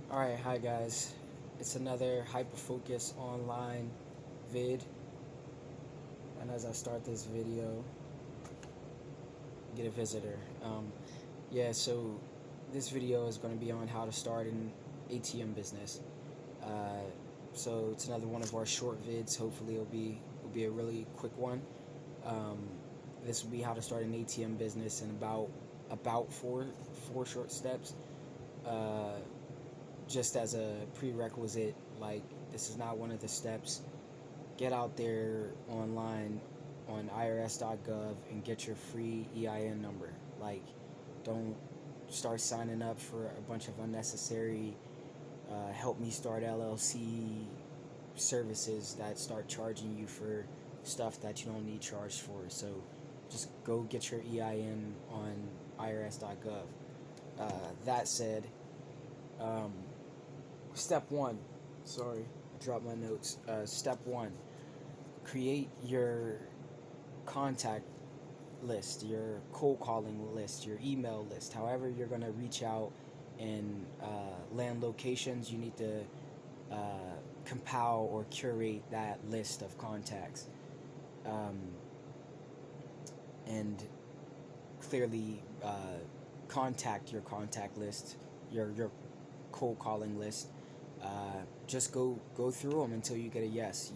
Alright, hi guys. It's another hyper-focus online vid. And as I start this video, get a visitor. So this video is going to be on how to start an ATM business. Uh, so it's another one of our short vids. Hopefully it'll be a really quick one. Um, this will be how to start an ATM business in about four short steps. Uh, just as a prerequisite, like, this is not one of the steps. Get out there online on irs.gov and get your free EIN number. Like, don't start signing up for a bunch of unnecessary help me start LLC services that start charging you for stuff that you don't need charged for. So just go get your EIN on irs.gov. That said, um, step one, sorry, I dropped my notes. Step one, create your contact list, your cold calling list, your email list. However you're going to reach out and land locations, you need to compile or curate that list of contacts, um, and clearly contact your contact list, your cold calling list. Just go through them until you get a yes.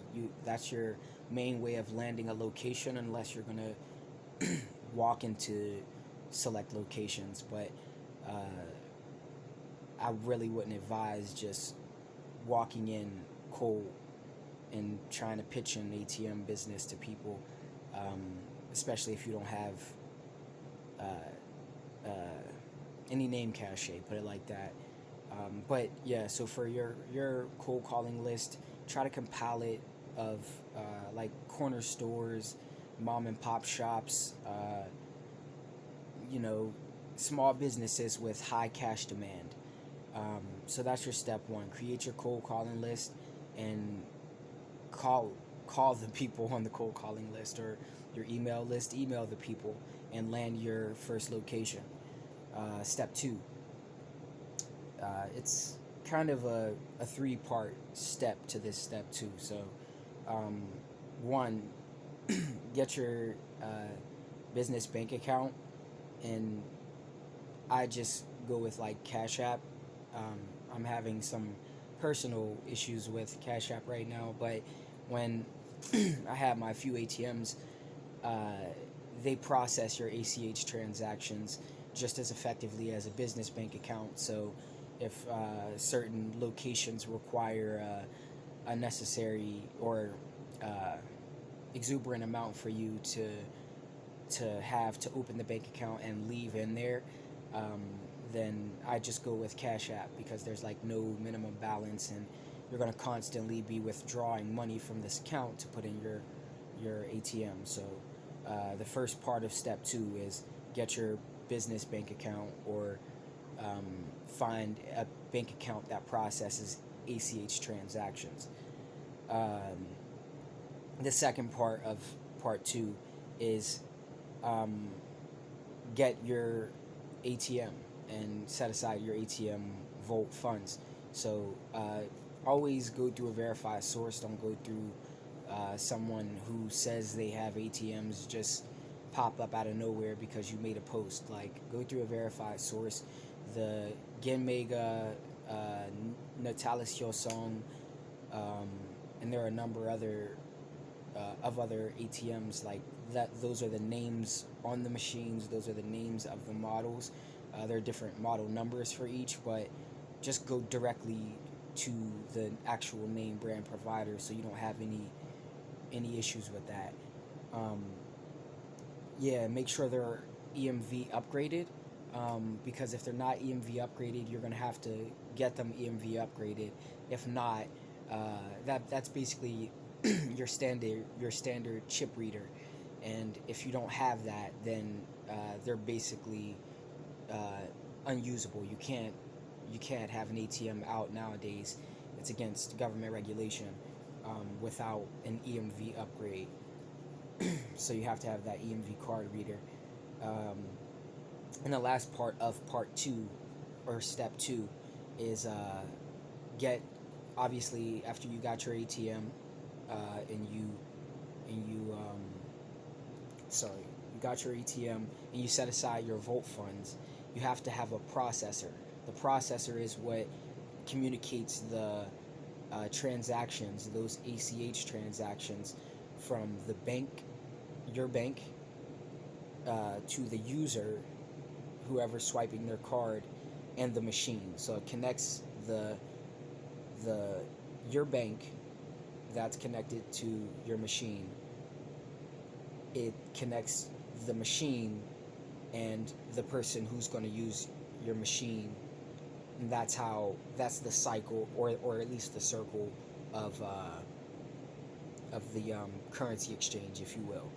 That's your main way of landing a location, unless you're gonna walk into select locations. But uh, I really wouldn't advise just walking in cold and trying to pitch an ATM business to people, um, especially if you don't have uh, uh, any name cachet, put it like that. But yeah, so for your cold calling list, try to compile it of like corner stores, mom and pop shops, you know, small businesses with high cash demand. So that's your step one. Create your cold calling list and call call the people on the cold calling list, or your email list. Email the people and land your first location. Step two. It's kind of a three-part step to this step two. So, um, one, get your business bank account, and I just go with like Cash App. Um, I'm having some personal issues with Cash App right now, but when I have my few ATMs, uh, they process your ACH transactions just as effectively as a business bank account. So if certain locations require a necessary or uh, exuberant amount for you to have to open the bank account and leave in there, um, then I just go with Cash App, because there's like no minimum balance, and you're going to constantly be withdrawing money from this account to put in your ATM. So the first part of step two is get your business bank account, or um, find a bank account that processes ACH transactions. Um, the second part of part two is um, get your ATM and set aside your ATM vault funds. So always go through a verified source. Don't go through someone who says they have ATMs just pop up out of nowhere because you made a post. Like, go through a verified source. The Genmega, Natalis Song, um, and there are a number of other ATMs like that. Those are the names on the machines. Those are the names of the models. There are different model numbers for each, but just go directly to the actual name brand provider, so you don't have any issues with that. Um, yeah, make sure they're EMV upgraded, because if they're not EMV upgraded, you're gonna have to get them EMV upgraded. If not, that's basically your standard chip reader, and if you don't have that, then they're basically uh, unusable. You can't have an ATM out nowadays. It's against government regulation, without an EMV upgrade. So you have to have that EMV card reader. Um, and the last part of part two, or step two, is get, obviously, after you got your ATM, and you sorry, you got your ATM and you set aside your Volt funds, you have to have a processor. The processor is what communicates the transactions, those ACH transactions, from the bank, your bank, to the user, whoever's swiping their card, and the machine. So it connects the your bank that's connected to your machine. It connects the machine and the person who's going to use your machine. And that's the cycle, or at least the circle of the currency exchange, if you will.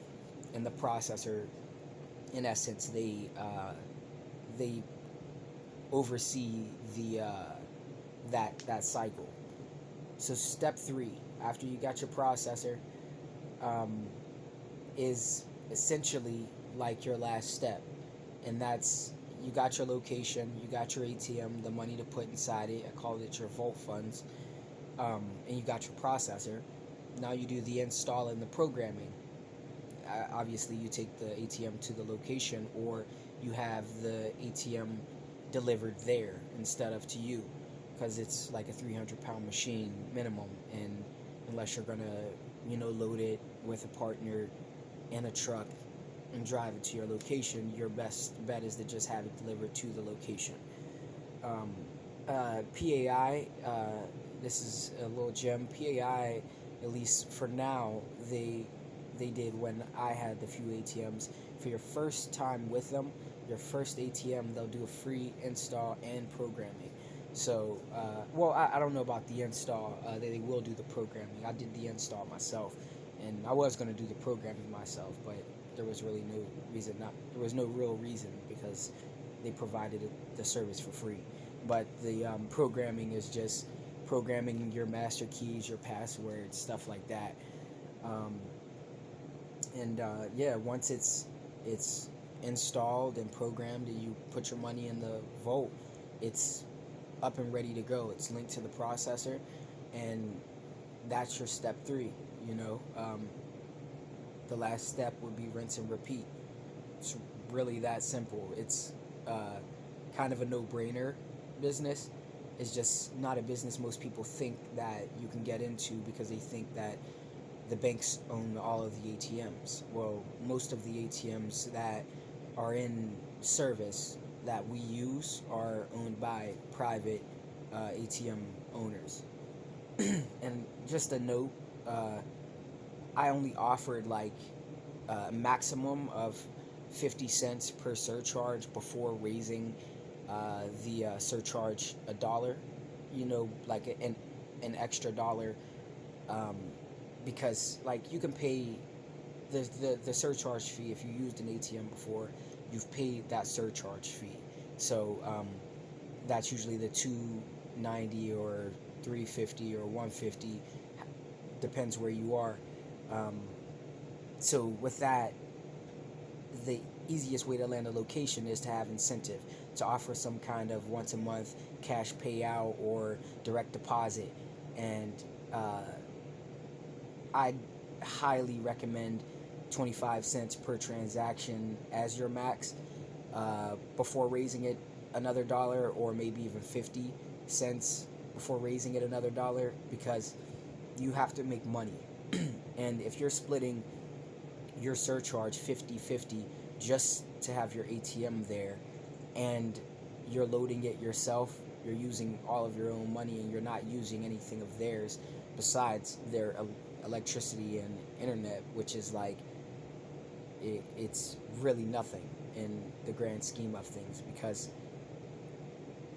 And the processor, in essence, they oversee that cycle. So step 3, after you got your processor, um, is essentially like your last step, and that's, you got your location, you got your ATM, the money to put inside it. I call it your Volt funds, and you got your processor. Now you do the install and the programming. Obviously, you take the ATM to the location, or you have the ATM delivered there instead of to you, because it's like a 300-pound machine minimum, and unless you're gonna, load it with a partner in a truck and drive it to your location, your best bet is to just have it delivered to the location. PAI, this is a little gem. PAI, at least for now, they did when I had the few ATMs. For your first time with them, your first ATM, they'll do a free install and programming. So, well, I don't know about the install. They will do the programming. I did the install myself, and I was going to do the programming myself, but there was really no reason not. There was no real reason, because they provided the service for free. But the programming is just programming your master keys, your passwords, stuff like that. Um, and yeah, once it's installed and programmed, and you put your money in the Volt, it's up and ready to go. It's linked to the processor, and that's your step 3. The last step would be rinse and repeat. It's really that simple. It's kind of a no-brainer business. It's just not a business most people think that you can get into, because they think that the banks own all of the ATMs. Well, most of the ATMs that are in service that we use are owned by private ATM owners. And just a note, I only offered like a maximum of 50 cents per surcharge before raising the surcharge $1, like an extra dollar, because like you can pay the surcharge fee. If you used an ATM before, you've paid that surcharge fee. So that's usually the $2.90 or $3.50 or $1.50, depends where you are. So with that, the easiest way to land a location is to have incentive, to offer some kind of once a month cash payout or direct deposit. And I highly recommend 25 cents per transaction as your max, before raising it another dollar, or maybe even 50 cents before raising it another dollar, because you have to make money. And if you're splitting your surcharge 50-50 just to have your ATM there, and you're loading it yourself, you're using all of your own money, and you're not using anything of theirs besides their electricity and internet, which is like, it's really nothing in the grand scheme of things, because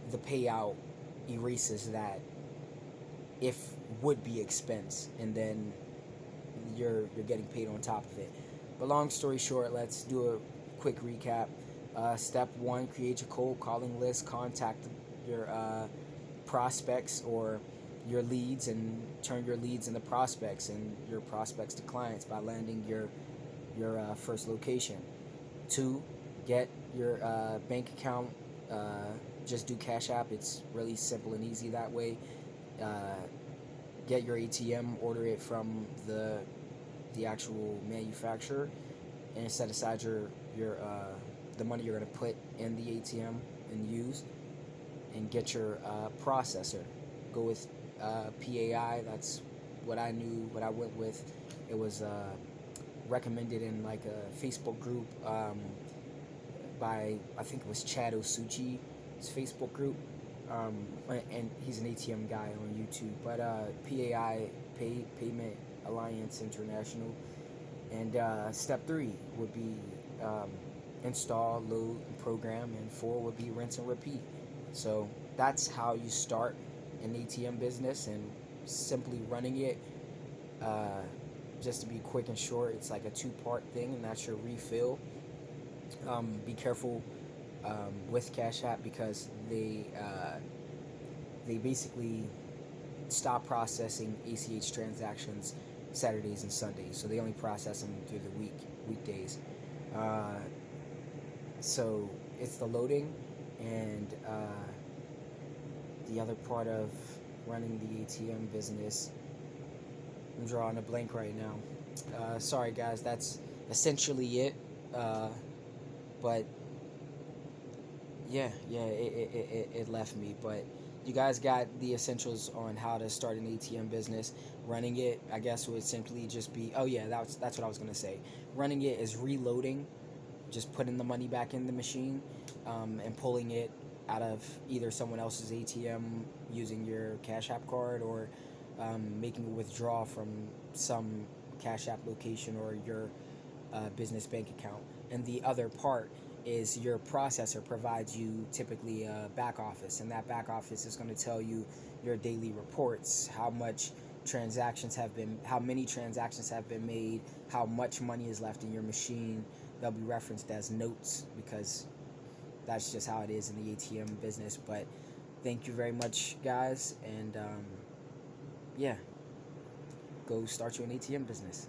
the payout erases that if would-be expense, and then you're getting paid on top of it. But long story short, let's do a quick recap. Step 1, create your cold calling list. Contact your prospects or your leads, and turn your leads into prospects, and your prospects to clients by landing your first location. 2, get your bank account. Just do Cash App. It's really simple and easy that way. get your ATM, order it from the actual manufacturer, and set aside your the money you're gonna put in the ATM and use, and get your processor. Go with PAI. That's what I knew. What I went with. It was recommended in like a Facebook group by, I think it was Chad Osuchi's Facebook group, and he's an ATM guy on YouTube. But PAI, Payment Alliance International, and step 3 would be install, load, and program, and 4 would be rinse and repeat. So that's how you start an ATM business, and simply running it. Uh, just to be quick and short, it's like a 2-part thing, and that's your refill. Be careful with Cash App, because they basically stop processing ACH transactions Saturdays and Sundays, so they only process them through the weekdays. Uh, so it's the loading, and the other part of running the ATM business. I'm drawing a blank right now. Sorry guys, that's essentially it. But it left me. But you guys got the essentials on how to start an ATM business. Running it, I guess, would simply just be, oh yeah, that's what I was gonna say. Running it is reloading, just putting the money back in the machine, and pulling it out of either someone else's ATM using your Cash App card, or making a withdrawal from some Cash App location or your business bank account. And the other part is your processor provides you typically a back office, and that back office is going to tell you your daily reports, how many transactions have been made, how much money is left in your machine. They'll be referenced as notes, because that's just how it is in the ATM business. But thank you very much, guys, and yeah, go start your ATM business.